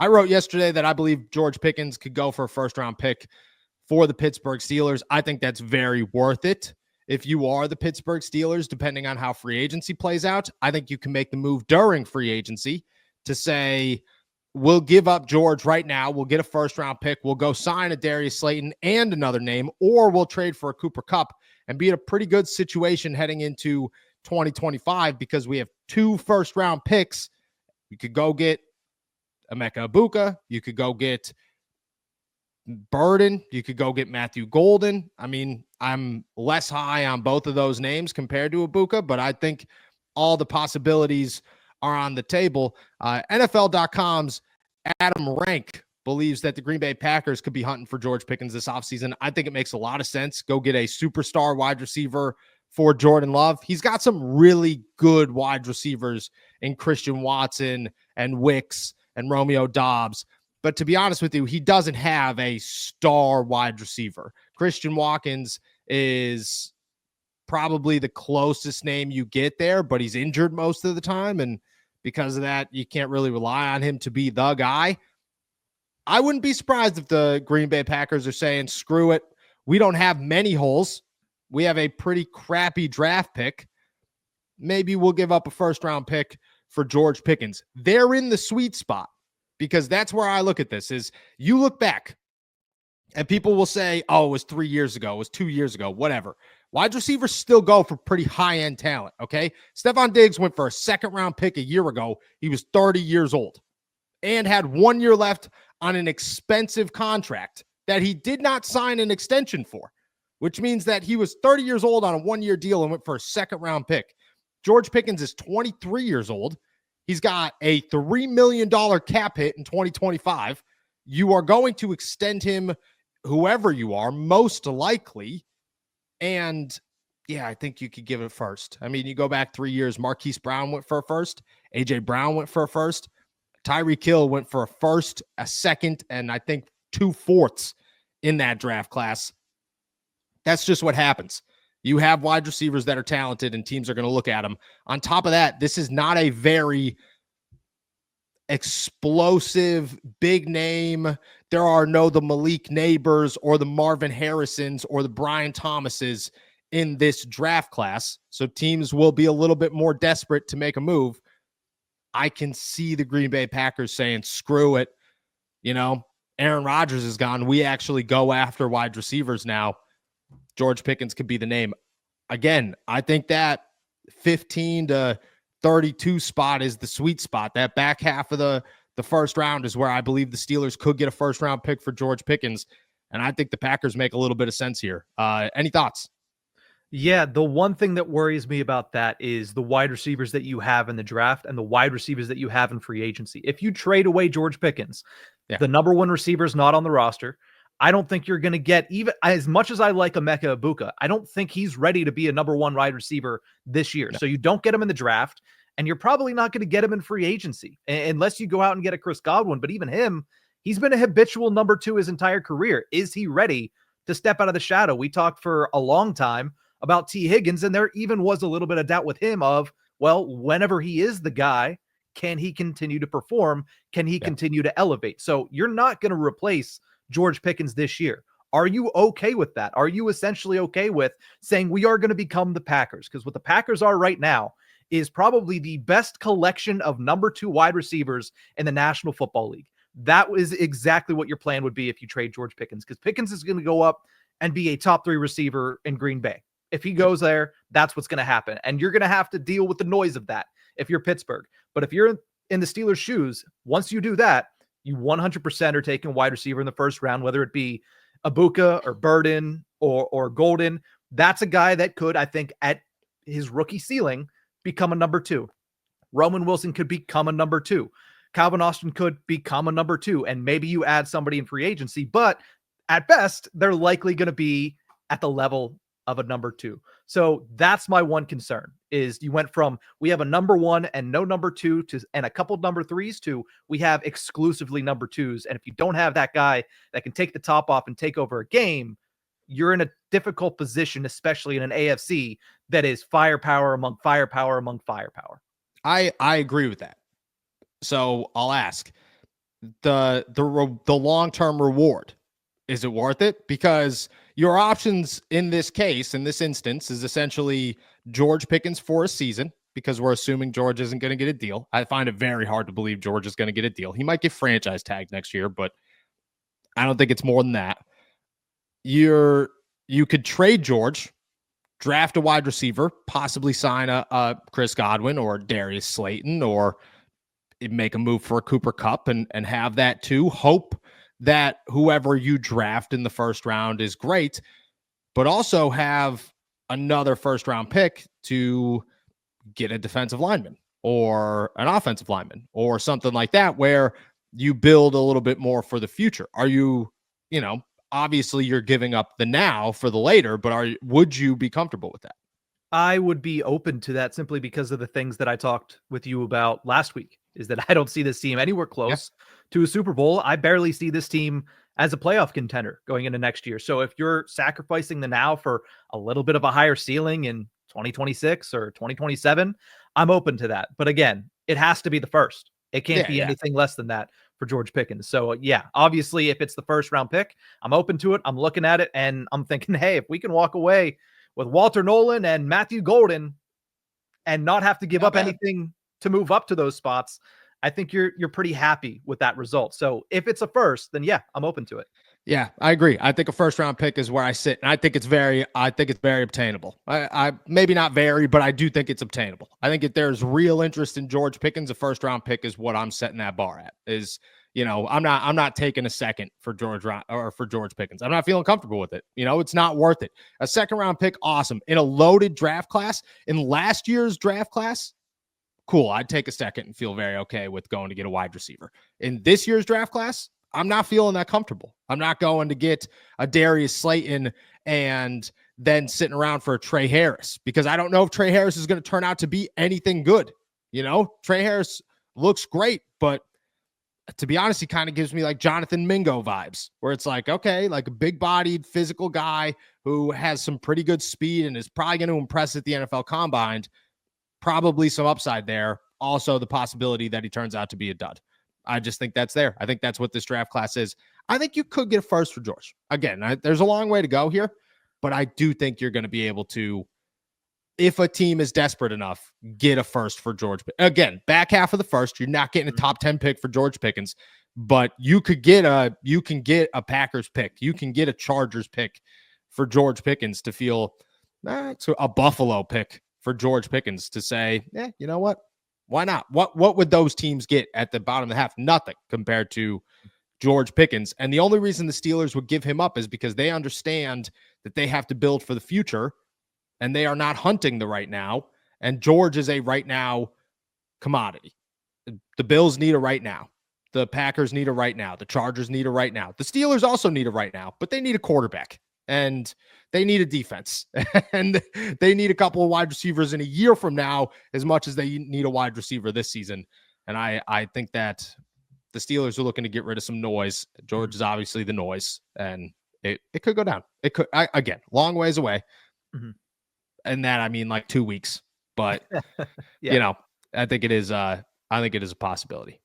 I wrote yesterday that I believe George Pickens could go for a first-round pick for the Pittsburgh Steelers. I think that's very worth it. If you are the Pittsburgh Steelers, depending on how free agency plays out, I think you can make the move during free agency to say, we'll give up George right now. We'll get a first-round pick. We'll go sign a Darius Slayton and another name, or we'll trade for a Cooper Kupp and be in a pretty good situation heading into 2025 because we have 2 first-round picks. You could go get Emeka Egbuka. You could go get Burden. You could go get Matthew Golden. I mean, I'm less high on both of those names compared to Egbuka, but I think all the possibilities are on the table. NFL.com's Adam Rank believes that the Green Bay Packers could be hunting for George Pickens this offseason. I think it makes a lot of sense. Go get a superstar wide receiver for Jordan Love. He's got some really good wide receivers in Christian Watson and Wicks and Romeo Doubs. But to be honest with you, he doesn't have a star wide receiver. Christian Watkins is probably the closest name you get there, but he's injured most of the time. And because of that, you can't really rely on him to be the guy. I wouldn't be surprised if the Green Bay Packers are saying, screw it. We don't have many holes. We have a pretty crappy draft pick. Maybe we'll give up a first-round pick for George Pickens. They're in the sweet spot because that's where I look at this is you look back and people will say, oh, it was 3 years ago. It was 2 years ago, whatever. Wide receivers still go for pretty high-end talent, okay? Stephon Diggs went for a second-round pick a year ago. He was 30 years old and had 1 year left on an expensive contract that he did not sign an extension for, which means that he was 30 years old on a 1-year deal and went for a second-round pick. George Pickens is 23 years old. He's got a $3 million cap hit in 2025. You are going to extend him, whoever you are, most likely. And yeah, I think you could give it first. I mean, you go back 3 years, Marquise Brown went for a first. A.J. Brown went for a first. Tyreek Hill went for a first, a second, and I think 2 fourths in that draft class. That's just what happens. You have wide receivers that are talented and teams are going to look at them. On top of that, this is not a very explosive, big name. There are the Malik Neighbors or the Marvin Harrisons or the Brian Thomases in this draft class. So teams will be a little bit more desperate to make a move. I can see the Green Bay Packers saying, screw it. You know, Aaron Rodgers is gone. We actually go after wide receivers now. George Pickens could be the name. Again, I think that 15 to 32 spot is the sweet spot. That back half of the first round is where I believe the Steelers could get a first-round pick for George Pickens, and I think the Packers make a little bit of sense here. Any thoughts? Yeah, the one thing that worries me about that is the wide receivers that you have in the draft and the wide receivers that you have in free agency. If you trade away George Pickens, the number one receiver is not on the roster. I don't think you're going to get, even as much as I like Emeka Egbuka, I don't think he's ready to be a number one wide receiver this year. No. So you don't get him in the draft, and you're probably not going to get him in free agency unless you go out and get a Chris Godwin. But even him, he's been a habitual number 2 his entire career. Is he ready to step out of the shadow? We talked for a long time about T. Higgins, and there even was a little bit of doubt with him of, well, whenever he is the guy, can he continue to perform? Can he continue to elevate? So you're not going to replace George Pickens this year. Are you okay with that? Are you essentially okay with saying we are going to become the Packers? Because what the Packers are right now is probably the best collection of number 2 wide receivers in the National Football League. That is exactly what your plan would be if you trade George Pickens, because Pickens is going to go up and be a top 3 receiver in Green Bay. If he goes there, that's what's going to happen. And you're going to have to deal with the noise of that if you're Pittsburgh. But if you're in the Steelers' shoes, once you do that, you 100% are taking a wide receiver in the first round, whether it be Egbuka or Burden or Golden. That's a guy that could, I think, at his rookie ceiling, become a number 2. Roman Wilson could become a number 2. Calvin Austin could become a number 2. And maybe you add somebody in free agency, but at best, they're likely going to be at the level of a number 2. So that's my one concern is you went from we have a number 1 and no number 2 to and a couple number 3s to we have exclusively number 2s. And if you don't have that guy that can take the top off and take over a game, you're in a difficult position, especially in an AFC that is firepower among firepower among firepower. I agree with that. So I'll ask, the long-term reward. Is it worth it? Because your options in this case, in this instance, is essentially George Pickens for a season, because we're assuming George isn't going to get a deal. I find it very hard to believe George is going to get a deal. He might get franchise tagged next year, but I don't think it's more than that. You could trade George, draft a wide receiver, possibly sign a Chris Godwin or Darius Slayton, or make a move for a Cooper Kupp and have that too. Hope that whoever you draft in the first round is great, but also have another first round pick to get a defensive lineman or an offensive lineman or something like that, where you build a little bit more for the future. Are you, obviously you're giving up the now for the later, but would you be comfortable with that? I would be open to that simply because of the things that I talked with you about last week, is that I don't see this team anywhere close to a Super Bowl. I barely see this team as a playoff contender going into next year. So if you're sacrificing the now for a little bit of a higher ceiling in 2026 or 2027, I'm open to that. But again, it has to be the first. It can't be anything less than that for George Pickens. So yeah, obviously if it's the first round pick, I'm open to it. I'm looking at it and I'm thinking, hey, if we can walk away with Walter Nolan and Matthew Golden and not have to give up anything to move up to those spots, I think you're pretty happy with that result. So if it's a first, then yeah, I'm open to it. Yeah, I agree. I think a first round pick is where I sit, and I think it's very obtainable. I maybe not very, but I do think it's obtainable. I think if there's real interest in George Pickens, a first round pick is what I'm setting that bar at. I'm not taking a second for George Pickens. I'm not feeling comfortable with it. It's not worth it. A second round pick, awesome. In a loaded draft class, in last year's draft class, cool. I'd take a second and feel very okay with going to get a wide receiver. In this year's draft class, I'm not feeling that comfortable. I'm not going to get a Darius Slayton and then sitting around for a Trey Harris, because I don't know if Trey Harris is going to turn out to be anything good. Trey Harris looks great, but to be honest, he kind of gives me like Jonathan Mingo vibes, where it's like, okay, like a big-bodied physical guy who has some pretty good speed and is probably going to impress at the NFL Combine. Probably some upside there. Also, the possibility that he turns out to be a dud. I just think that's there. I think that's what this draft class is. I think you could get a first for George. Again, there's a long way to go here, but I do think you're going to be able to, if a team is desperate enough, get a first for George. Again, back half of the first, you're not getting a top 10 pick for George Pickens, but you can get a Packers pick. You can get a Chargers pick for George Pickens to feel it's a Buffalo pick for George Pickens to say, you know what? Why not? What would those teams get at the bottom of the half? Nothing compared to George Pickens. And the only reason the Steelers would give him up is because they understand that they have to build for the future, and they are not hunting the right now. And George is a right now commodity. The Bills need a right now. The Packers need a right now. The Chargers need a right now. The Steelers also need a right now, but they need a quarterback. And they need a defense, and they need a couple of wide receivers in a year from now as much as they need a wide receiver this season. And I think that the Steelers are looking to get rid of some noise. George is obviously the noise, and it could go down. It could, again, long ways away. Mm-hmm. And that, I mean, like 2 weeks, but I think it is a possibility.